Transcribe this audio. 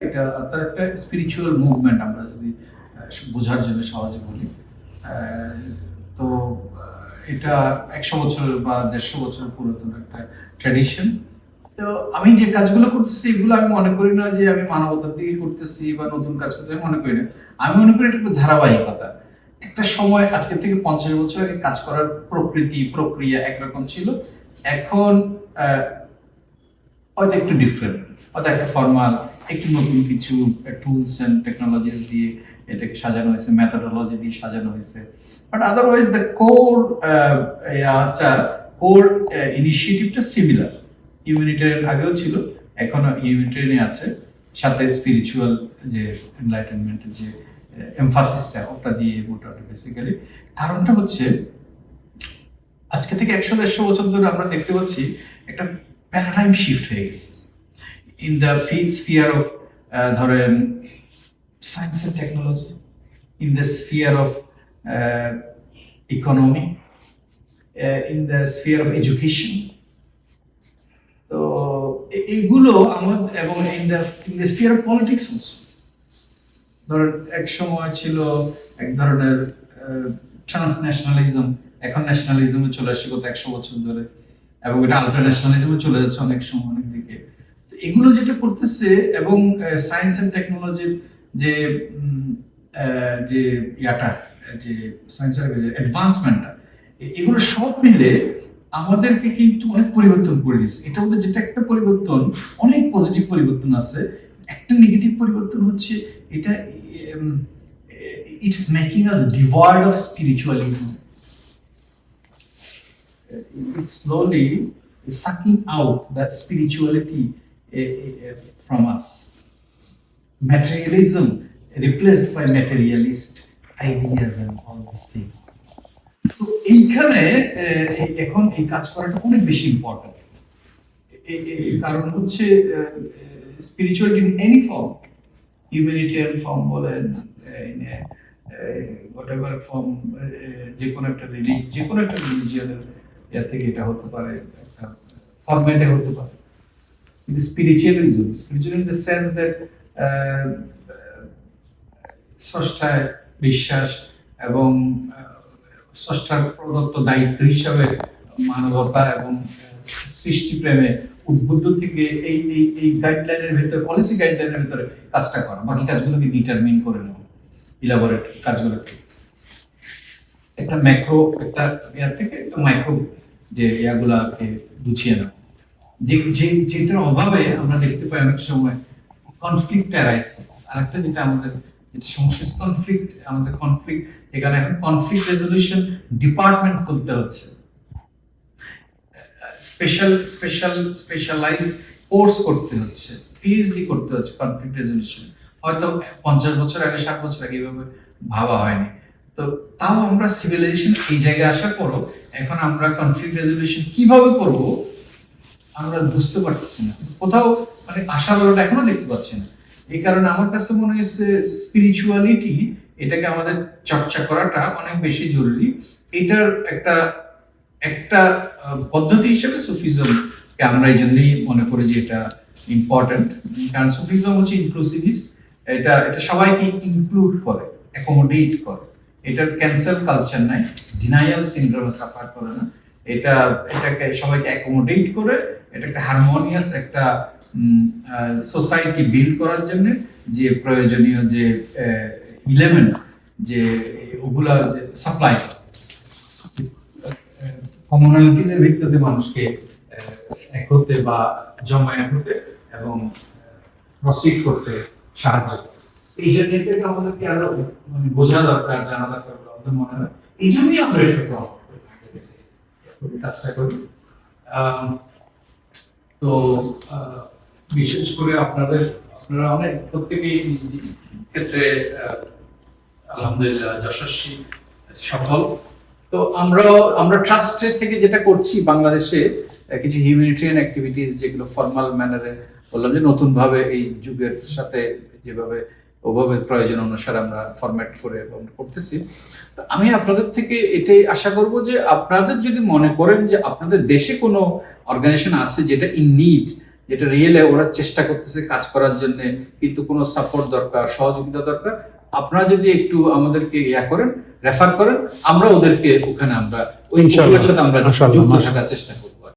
এটা অর্থাৎ একটা স্পিরিচুয়াল মুভমেন্ট আমরা যদি বোঝার জন্য সহজে বলি। তো এটা ১০০ বছর বা ১৫০ বছর পুরাতন একটা ট্র্যাডিশন। তো আমি যে কাজগুলো করতেছি এগুলো আমি মনে করি না যে আমি মানবতার দিকে করতেছি বা নতুন কাজ করতেছি, আমি মনে করি না। আমি মনে করি এটা একটা ধারাবাহিকতা। একটা সময় আজকে থেকে ৫০ বছর আগে কাজ করার প্রকৃতি প্রক্রিয়া একরকম ছিল। এখন হয়তো একটু ডিফারেন্ট, হয়তো একটা ফর্মাল, একটু নতুন কিছু টুলস অ্যান্ড টেকনোলজিস দিয়ে এটাকে সাজানো হয়েছে, মেথোডোলজি দিয়ে সাজানো হয়েছে। But otherwise the core core ইনিশিয়েটিভটা সিমিলার। ইউম্যানিটেরিয়ান আগেও ছিল, এখনো ইউম্যানিটেরিয়ান আছে, সাথে স্পিরিচুয়াল যে এনলাইটেনমেন্টের যে এমফাসিসটা ওটা দিয়ে মোটামুটি বেসিক্যালি। কারণটা হচ্ছে আজকে থেকে ১০০-১৫০ বছর ধরে আমরা দেখতে পাচ্ছি একটা প্যারাডাইম শিফট হয়ে গেছে ইন দ্য স্ফিয়ার অফ ধরেন science and technology, in the sphere of economy, in the sphere of education. তো এইগুলো আমাদের, এবং in the sphere of politics also. ধরেন এক সময় ছিল এক ধরনের ট্রান্সন্যাশনালিজম, এখন ন্যাশনালিজমে চলে আসছে গত ১০০ বছর ধরে, এবং এটা আলট্রান্যাশনালিজমে চলে যাচ্ছে অনেক সময় অনেক দিকে। তো এগুলো যেটা করতেছে, এবং সায়েন্স এন্ড টেকনোলজির যে যে ইয়াটা, যে সায়েন্সের যে অ্যাডভান্সমেন্টটা, এগুলো সব মিলে আমাদেরকে কিন্তু অনেক পরিবর্তন করে দিচ্ছে। এটার মধ্যে যেটা একটা পরিবর্তন, অনেক পজিটিভ পরিবর্তন আছে, একটা নেগেটিভ পরিবর্তন হচ্ছে এটা it's making us devoid of spiritualism. It's slowly sucking out that spirituality from us. Materialism replaced by materialist ideas and all these things. So এইখানে এখন এই কাজ করাটা অনেক বেশি ইম্পর্টেন্ট। কারণ হচ্ছে spirituality in any form, humanitarian form বলেন, হোয়াটএভার ফর্ম, যে কোনো একটা রিলিজিয়নের ইয়া থেকে এটা হতে পারে, একটা ফরম্যাটে হতে পারে। কিন্তু spiritualism in the sense that স্রষ্টায় বিশ্বাস এবং স্রষ্টার প্রদত্ত দায়িত্ব হিসাবে মানবতা এবং সৃষ্টি প্রেমে উদ্বুদ্ধ থেকে এই এই এই গাইডলাইনের ভিতরে, পলিসি গাইডলাইনের ভিতরে কাজটা করা, বাকি কাজগুলোকে ডিটারমিন করে নেওয়া, ইলাবোরেট কাজগুলোকে একটা ম্যাক্রো, একটা ইয়ার থেকে একটা মাইক্রো যে ইয়াগুলাকে গুছিয়ে নেওয়া। যেটার অভাবে আমরা দেখতে পাই অনেক সময় কনফ্লিক্ট অ্যারাইজ করছে। আরেকটা যেটা আমাদের যেটা সমস্যা, কনফ্লিক্ট, আমাদের কনফ্লিক্ট, এখানে এখন কনফ্লিক্ট রেজলিউশন ডিপার্টমেন্ট খুলতে হচ্ছে, স্পেশালাইজড কোর্স করতে হচ্ছে, পিএইচডি করতে হচ্ছে কনফ্লিক্ট রেজলিউশন। হয়তো ৫০ বছর আগে, ৬০ বছর আগে এভাবে ভাবা হয়নি। তো তাও আমরা সিভিলাইজেশন এই জায়গায় আসার পরও এখন আমরা কনফ্লিক্ট রেজলিউশন কিভাবে করব আমরা বুঝতে পারতেছি না, কোথাও মানে আশার আলোটা এখনো দেখতে পাচ্ছি না। এই কারণে আমার কাছে মনে হয়েছে স্পিরিচুয়ালিটি, এটাকে আমাদের চর্চা করাটা অনেক বেশি জরুরি। এটার একটা একটা পদ্ধতি হিসেবে সুফিজমকে আমরা এই জন্যই মনে করি যে এটা ইম্পর্টেন্ট। কারণ সুফিজম হচ্ছে ইনক্লুসিভিস্ট, এটা সবাইকে ইনক্লুড করে, অ্যাকোমোডেট করে। এটার ক্যান্সেল কালচার নাই, ডিনায়াল সিনড্রোমে সাফার করে না। এটাকে সবাইকে অ্যাকোমোডেট করে, এটা একটা হারমোনিয়াস একটা সোসাইটি বিল্ড করার জন্য যে প্রয়োজনীয় যে ইলেমেন্ট, যে ওগুলা সাপ্লাই কমনালিটিসের ভিত্তিতে মানুষকে এক হতে বা জমায়েত হতে এবং প্রসিড করতে সাহায্য করে। এই জন্য এটাকে আমাদেরকে আরো মানে বোঝা দরকার, জানা দরকার আমাদের মনে হয়। এই জন্যই আমরা এটা কাজটা করি। তো বিশেষ করে আপনারা অনেক প্রত্যেকেই ক্ষেত্রে আলহামদুলিল্লাহ যশস্বী, সফল। তো আমরা ট্রাস্টের থেকে যেটা করছি বাংলাদেশে কিছু হিউম্যানিটেরিয়ান অ্যাক্টিভিটিস, যেগুলো ফর্মাল ম্যানারে বললাম যে নতুন ভাবে এই যুগের সাথে যেভাবে ওভাবে প্রয়োজন অনুসারে আমরা ফরম্যাট করে করতেছি। তো আমি আপনাদের থেকে এটাই আশা করব যে আপনাদের যদি মনে করেন যে আপনাদের দেশে কোনো অর্গানাইজেশন আছে যেটা ইন নিড, যেটা রিয়েল ওরা চেষ্টা করতেছে কাজ করার জন্য, কিন্তু কোনো সাপোর্ট দরকার, সহযোগিতা দরকার। আপনারা যদি একটু আমাদেরকে করেন, রেফার করেন, আমরা ওদেরকে ওখানে আমরা ওই ইনশাআল্লাহ, সাথে আমরা মাশাআল্লাহ, যুক্ত মাশাআল্লাহ। থাকার চেষ্টা করি।